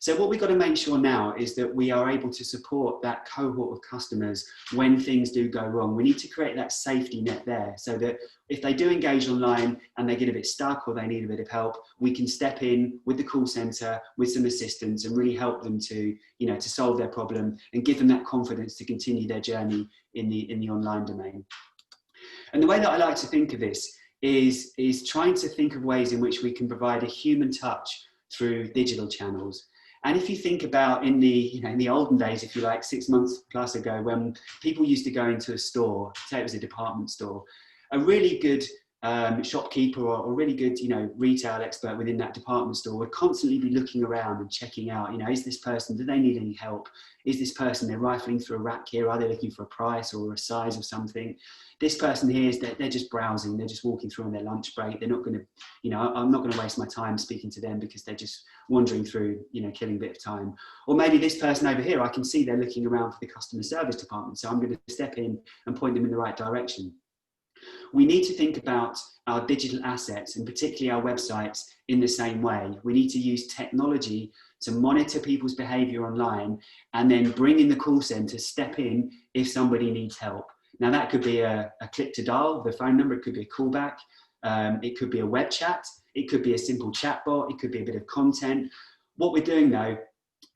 C: So what we've got to make sure now is that we are able to support that cohort of customers when things do go wrong. We need to create that safety net there so that if they do engage online and they get a bit stuck or they need a bit of help, we can step in with the call center, with some assistance and really help them to, you know, to solve their problem and give them that confidence to continue their journey in the online domain. And the way that I like to think of this is trying to think of ways in which we can provide a human touch through digital channels. And if you think about in the olden days, if you like, 6 months plus ago, when people used to go into a store, say it was a department store, a really good shopkeeper or really good, retail expert within that department store would constantly be looking around and checking out, is this person, do they need any help? Is this person, they're rifling through a rack here, are they looking for a price or a size of something? This person here, they're just browsing, they're just walking through on their lunch break. They're not going to, I'm not going to waste my time speaking to them because they're just wandering through, killing a bit of time. Or maybe this person over here, I can see they're looking around for the customer service department, so I'm going to step in and point them in the right direction. We need to think about our digital assets, and particularly our websites, in the same way. We need to use technology to monitor people's behavior online and then bring in the call center, step in if somebody needs help. Now that could be a click to dial the phone number, it could be a callback, it could be a web chat, it could be a simple chatbot, it could be a bit of content. What we're doing though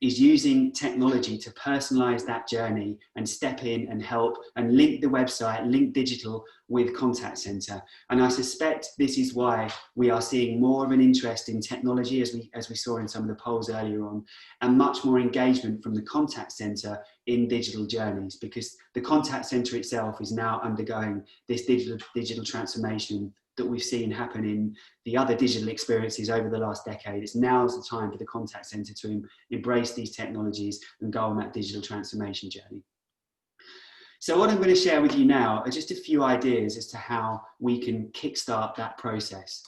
C: is using technology to personalize that journey and step in and help and link the website, link digital with contact center. And I suspect this is why we are seeing more of an interest in technology, as we saw in some of the polls earlier on, and much more engagement from the contact center in digital journeys, because the contact center itself is now undergoing this digital transformation that we've seen happen in the other digital experiences over the last decade. It's now's the time for the contact center to embrace these technologies and go on that digital transformation journey. So what I'm going to share with you now are just a few ideas as to how we can kickstart that process.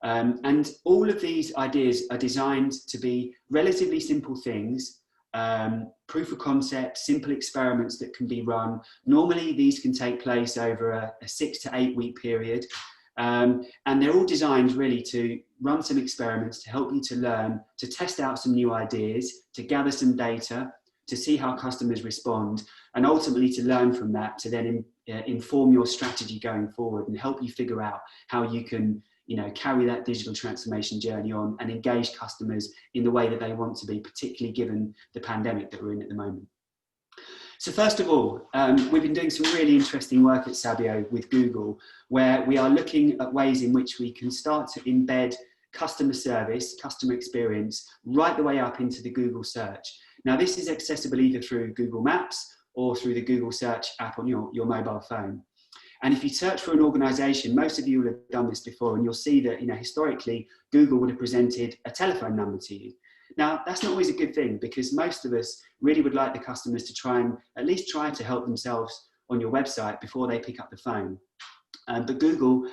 C: And all of these ideas are designed to be relatively simple things, proof of concept, simple experiments that can be run. Normally these can take place over a 6 to 8 week period. And they're all designed really to run some experiments to help you to learn, to test out some new ideas, to gather some data, to see how customers respond, and ultimately to learn from that, to then inform your strategy going forward and help you figure out how you can carry that digital transformation journey on and engage customers in the way that they want to be, particularly given the pandemic that we're in at the moment. So first of all, we've been doing some really interesting work at Sabio with Google, where we are looking at ways in which we can start to embed customer service, customer experience, right the way up into the Google search. Now, this is accessible either through Google Maps or through the Google Search app on your mobile phone. And if you search for an organization, most of you will have done this before, and you'll see that historically, Google would have presented a telephone number to you. Now, that's not always a good thing, because most of us really would like the customers to at least try to help themselves on your website before they pick up the phone. But Google,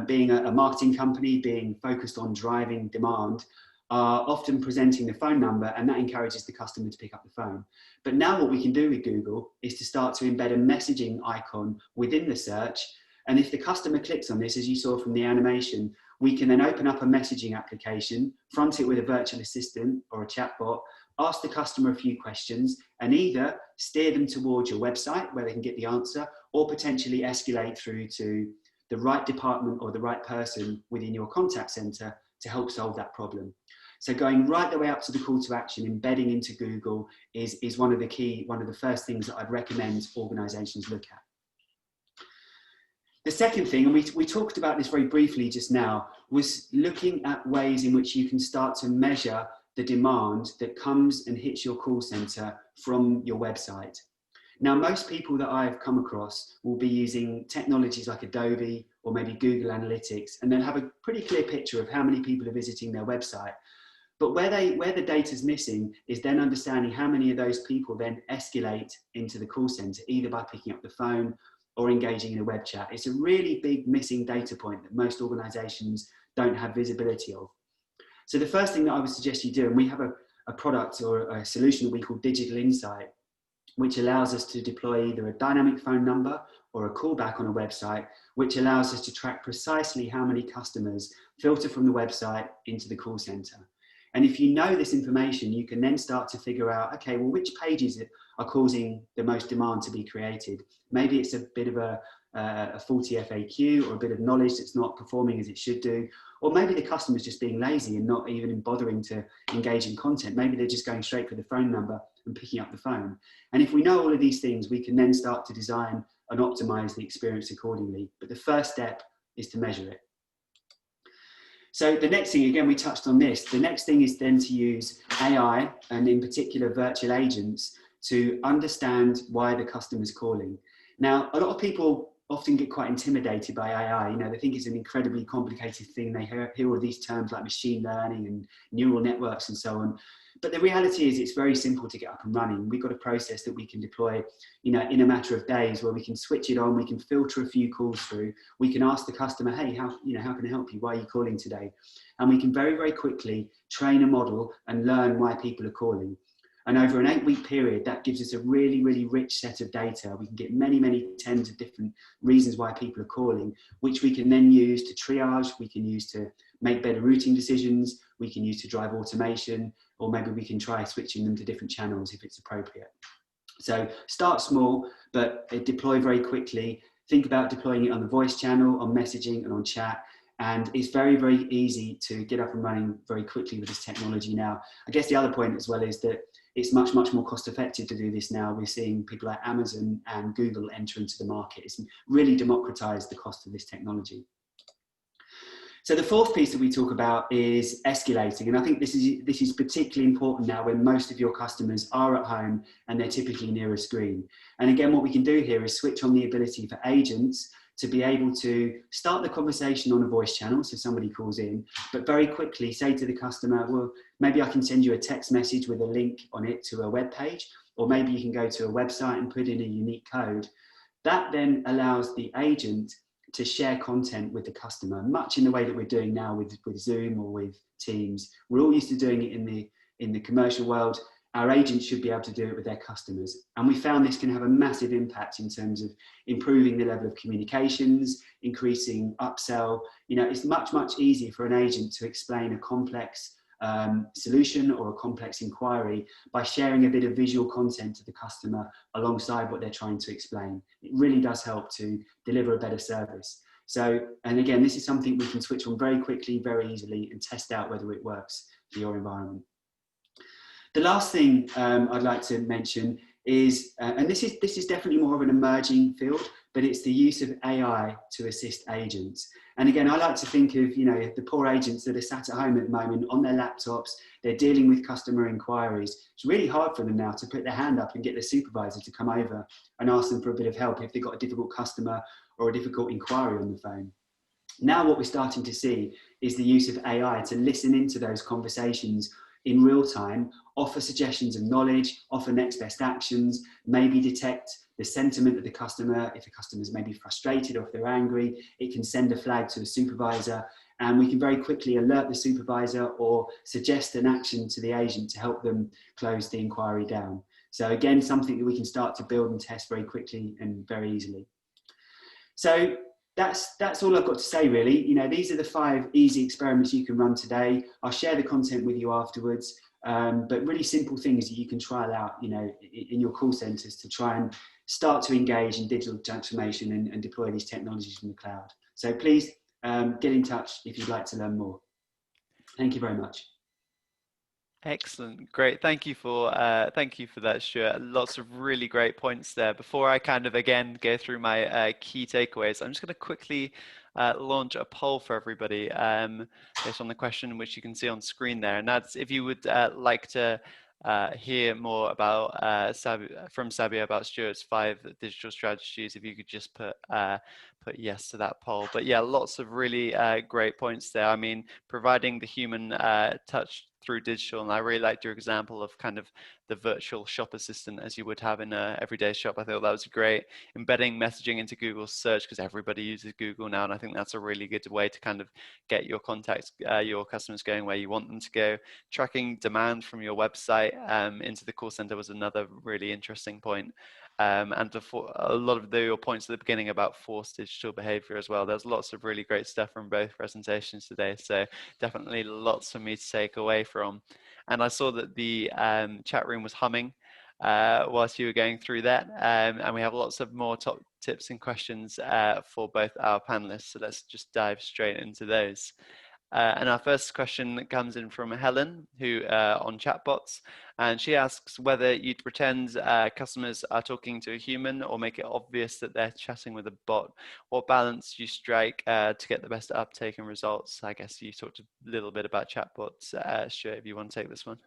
C: being a marketing company, being focused on driving demand, are often presenting the phone number, and that encourages the customer to pick up the phone. But now what we can do with Google is to start to embed a messaging icon within the search. And if the customer clicks on this, as you saw from the animation, we can then open up a messaging application, front it with a virtual assistant or a chatbot, ask the customer a few questions, and either steer them towards your website where they can get the answer, or potentially escalate through to the right department or the right person within your contact center to help solve that problem. So going right the way up to the call to action, embedding into Google is one of the first things that I'd recommend organizations look at. The second thing, and we talked about this very briefly just now, was looking at ways in which you can start to measure the demand that comes and hits your call center from your website. Now, most people that I've come across will be using technologies like Adobe or maybe Google Analytics, and they'll have a pretty clear picture of how many people are visiting their website. But where the data is missing is then understanding how many of those people then escalate into the call center, either by picking up the phone or engaging in a web chat. It's a really big missing data point that most organizations don't have visibility of. So the first thing that I would suggest you do, and we have a product or a solution that we call Digital Insight, which allows us to deploy either a dynamic phone number or a callback on a website, which allows us to track precisely how many customers filter from the website into the call center. And if you know this information, you can then start to figure out, okay, well, which pages are causing the most demand to be created? Maybe it's a bit of a a faulty FAQ or a bit of knowledge that's not performing as it should do. Or maybe the customer's just being lazy and not even bothering to engage in content. Maybe they're just going straight for the phone number and picking up the phone. And if we know all of these things, we can then start to design and optimize the experience accordingly. But the first step is to measure it. So the next thing, again, we touched on this, the next thing is then to use AI, and in particular virtual agents, to understand why the customer's calling. Now, a lot of people often get quite intimidated by AI. You know, they think it's an incredibly complicated thing. They hear all these terms like machine learning and neural networks and so on. But the reality is it's very simple to get up and running. We've got a process that we can deploy, you know, in a matter of days, where we can switch it on, we can filter a few calls through, we can ask the customer, hey, how can I help you? Why are you calling today? And we can very, very quickly train a model and learn why people are calling. And over an 8-week period, that gives us a really, really rich set of data. We can get many, many tens of different reasons why people are calling, which we can then use to triage, we can use to make better routing decisions, we can use to drive automation, or maybe we can try switching them to different channels if it's appropriate. So start small, but deploy very quickly. Think about deploying it on the voice channel, on messaging and on chat. And it's very, very easy to get up and running very quickly with this technology now. I guess the other point as well is that it's much, much more cost effective to do this now. We're seeing people like Amazon and Google enter into the market. It's really democratized the cost of this technology. So the fourth piece that we talk about is escalating. And I think this is particularly important now when most of your customers are at home and they're typically near a screen. And again, what we can do here is switch on the ability for agents to be able to start the conversation on a voice channel, so somebody calls in, but very quickly say to the customer, well, maybe I can send you a text message with a link on it to a web page, or maybe you can go to a website and put in a unique code. That then allows the agent to share content with the customer, much in the way that we're doing now with Zoom or with Teams. We're all used to doing it in the commercial world. Our agents should be able to do it with their customers. And we found this can have a massive impact in terms of improving the level of communications, increasing upsell. You know, it's much, much easier for an agent to explain a complex solution or a complex inquiry by sharing a bit of visual content to the customer alongside what they're trying to explain. It really does help to deliver a better service. So, and again, this is something we can switch on very quickly, very easily, and test out whether it works for your environment. The last thing I'd like to mention is, and this is definitely more of an emerging field, but it's the use of AI to assist agents. And again, I like to think of, you know, the poor agents that are sat at home at the moment on their laptops, they're dealing with customer inquiries. It's really hard for them now to put their hand up and get their supervisor to come over and ask them for a bit of help if they've got a difficult customer or a difficult inquiry on the phone. Now what we're starting to see is the use of AI to listen into those conversations in real time, offer suggestions of knowledge, offer next best actions, maybe detect the sentiment of the customer. If a customer's maybe frustrated or if they're angry, it can send a flag to a supervisor, and we can very quickly alert the supervisor or suggest an action to the agent to help them close the inquiry down. So again, something that we can start to build and test very quickly and very easily. So that's all I've got to say, really. You know, these are the 5 easy experiments you can run today. I'll share the content with you afterwards, but really simple things that you can trial out, you know, in your call centers to try and start to engage in digital transformation and deploy these technologies from the cloud. So please get in touch if you'd like to learn more. Thank you very much.
A: Excellent, great. Thank you for that, Stuart. Lots of really great points there. Before I kind of again go through my key takeaways, I'm just going to quickly launch a poll for everybody based on the question which you can see on screen there, and that's if you would like to hear more about from Sabio about Stuart's 5 digital strategies. If you could just put yes to that poll. But yeah, lots of really great points there. I mean, providing the human touch through digital, and I really liked your example of kind of the virtual shop assistant as you would have in a everyday shop. I thought that was great. Embedding messaging into Google search, because everybody uses Google now, and I think that's a really good way to kind of get your contacts, your customers going where you want them to go. Tracking demand from your website into the call center was another really interesting point. And a lot of your points at the beginning about forced digital behavior as well. There's lots of really great stuff from both presentations today, so definitely lots for me to take away from. And I saw that the chat room was humming, whilst you were going through that. And we have lots of more top tips and questions for both our panelists. So let's just dive straight into those. And our first question comes in from Helen, who on Chatbots, and she asks whether you'd pretend customers are talking to a human or make it obvious that they're chatting with a bot. What balance do you strike to get the best uptake and results? I guess you talked a little bit about Chatbots. Stuart, if you want to take this one.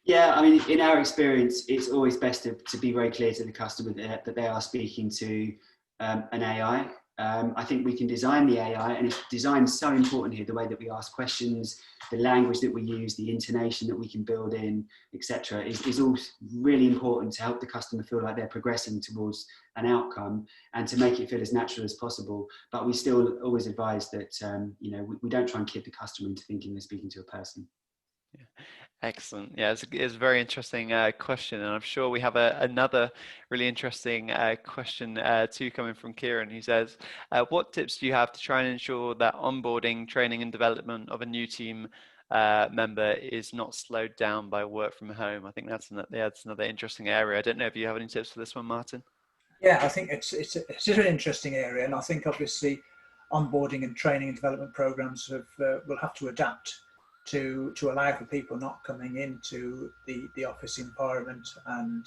C: Yeah, I mean, in our experience, it's always best to be very clear to the customer that they are speaking to an AI. I think we can design the AI, and design is so important here, the way that we ask questions, the language that we use, the intonation that we can build in, etc., is all really important to help the customer feel like they're progressing towards an outcome and to make it feel as natural as possible. But we still always advise that we don't try and kid the customer into thinking they're speaking to a person.
A: Yeah. Excellent. Yeah, it's a very interesting question, and I'm sure we have another really interesting question too coming from Kieran, who says, what tips do you have to try and ensure that onboarding, training and development of a new team member is not slowed down by work from home? I think that's another interesting area. I don't know if you have any tips for this one, Martin.
B: Yeah, I think it's an interesting area, and I think obviously onboarding and training and development programs will have to adapt to allow for people not coming into the office environment and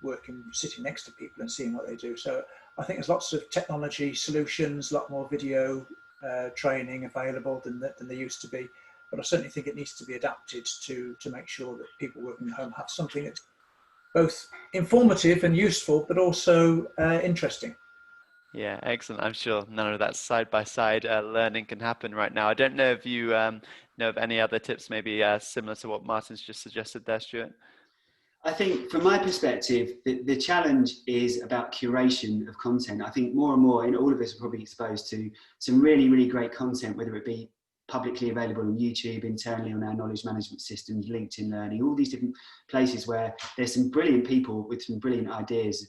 B: working, sitting next to people and seeing what they do. So I think there's lots of technology solutions, a lot more video training available than there used to be. But I certainly think it needs to be adapted to make sure that people working at home have something that's both informative and useful, but also interesting.
A: Yeah, excellent. I'm sure none of that side-by-side learning can happen right now. I don't know if you know of any other tips, maybe similar to what Martin's just suggested there, Stuart.
C: I think from my perspective, the challenge is about curation of content. I think more and more, and all of us are probably exposed to some really, really great content, whether it be publicly available on YouTube, internally on our knowledge management systems, LinkedIn Learning, all these different places where there's some brilliant people with some brilliant ideas.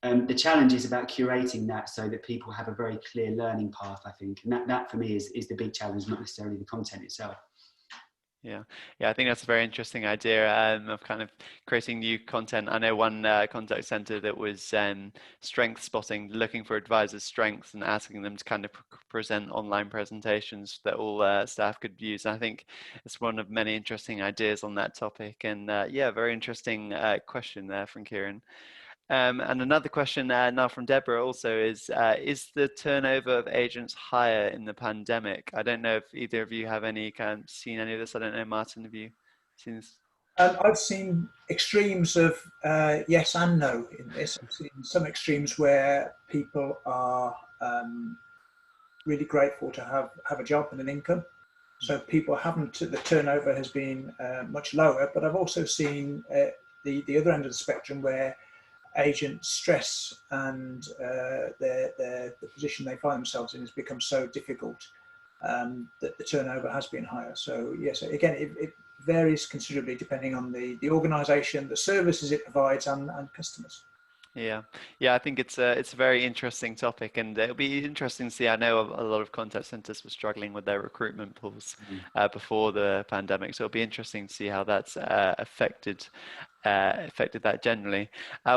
C: The challenge is about curating that so that people have a very clear learning path, I think. And that for me is the big challenge, not necessarily the content itself.
A: Yeah, I think that's a very interesting idea of kind of creating new content. I know one contact center that was strength spotting, looking for advisors' strengths and asking them to kind of present online presentations that all staff could use. And I think it's one of many interesting ideas on that topic. And yeah, very interesting question there from Kieran. And another question now from Deborah also is the turnover of agents higher in the pandemic? I don't know if either of you have seen any of this. I don't know, Martin, have you seen this?
B: I've seen extremes of yes and no in this. I've seen some extremes where people are really grateful to have a job and an income. So people the turnover has been much lower, but I've also seen the other end of the spectrum where agents' stress and the position they find themselves in has become so difficult that the turnover has been higher. So yes, again, it varies considerably depending on the organisation, the services it provides, and customers.
A: Yeah, I think it's a very interesting topic, and it'll be interesting to see. I know a lot of contact centers were struggling with their recruitment pools before the pandemic, so it'll be interesting to see how that's affected that generally.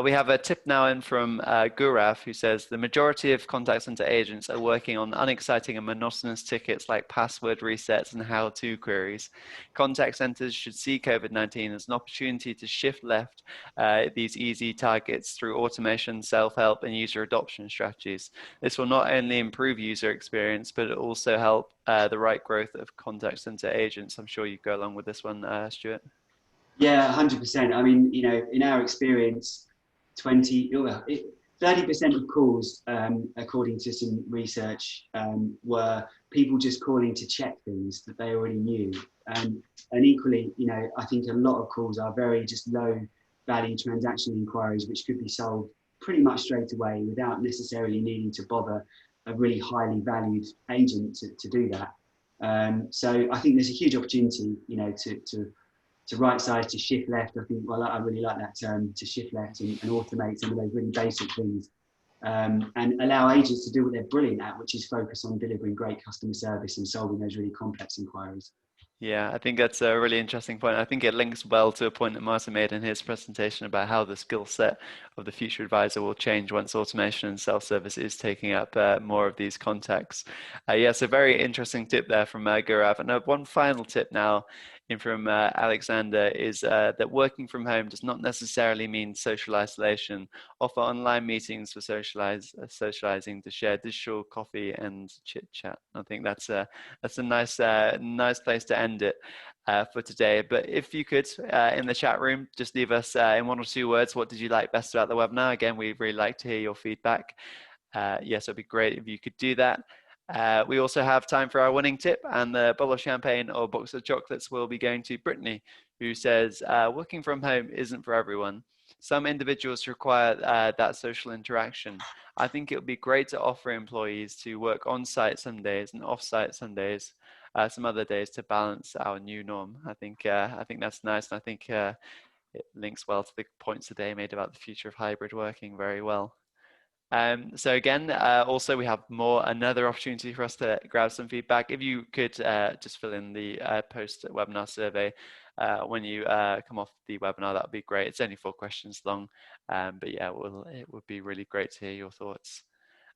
A: We have a tip now in from Gurav, who says the majority of contact center agents are working on unexciting and monotonous tickets like password resets and how-to queries. Contact centers should see COVID-19 as an opportunity to shift left these easy targets through automation, self-help, and user adoption strategies. This will not only improve user experience, but it also help the right growth of contact center agents. I'm sure you go along with this one, Stuart.
C: Yeah, 100%. I mean, in our experience, 30% of calls, according to some research, were people just calling to check things that they already knew. And equally, I think a lot of calls are very just low value transactional inquiries, which could be solved pretty much straight away without necessarily needing to bother a really highly valued agent to do that. So I think there's a huge opportunity, to right size, to shift left. I think, well, I really like that term, to shift left and automate some of those really basic things, and allow agents to do what they're brilliant at, which is focus on delivering great customer service and solving those really complex inquiries.
A: Yeah, I think that's a really interesting point. I think it links well to a point that Martin made in his presentation about how the skill set of the future advisor will change once automation and self-service is taking up more of these contacts. Yes, a very interesting tip there from Gaurav. And one final tip now in from Alexander is that working from home does not necessarily mean social isolation. Offer online meetings for socializing, to share digital coffee and chit chat. I think that's a nice place to end it for today. But if you could, in the chat room, just leave us in 1 or 2 words, what did you like best about the webinar? Again, we'd really like to hear your feedback. Yes, it'd be great if you could do that. We also have time for our winning tip, and the bottle of champagne or box of chocolates will be going to Brittany, who says, working from home isn't for everyone. Some individuals require that social interaction. I think it would be great to offer employees to work on site some days and off site some days, some other days, to balance our new norm. I think that's nice, and I think it links well to the points today made about the future of hybrid working very well. So again, also we have another opportunity for us to grab some feedback. If you could just fill in the post-webinar survey when you come off the webinar, that would be great. It's only 4 questions long, but yeah, it would be really great to hear your thoughts.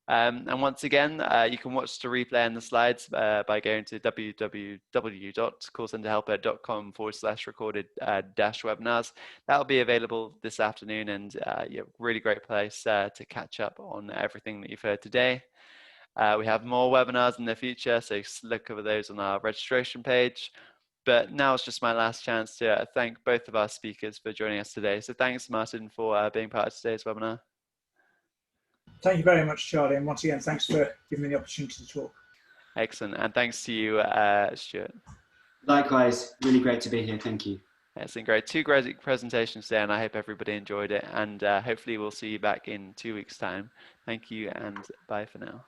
A: And once again, you can watch the replay and the slides by going to www.callcenterhelper.com/recorded-webinars. That'll be available this afternoon, and yeah, really great place to catch up on everything that you've heard today. We have more webinars in the future, so look over those on our registration page. But now it's just my last chance to thank both of our speakers for joining us today. So thanks, Martin, for being part of today's webinar.
B: Thank you very much, Charlie. And once again, thanks for giving me the opportunity to talk.
A: Excellent. And thanks to you, Stuart.
C: Likewise, really great to be here. Thank you.
A: Excellent. Great. 2 great presentations there, and I hope everybody enjoyed it. And hopefully we'll see you back in 2 weeks' time. Thank you, and bye for now.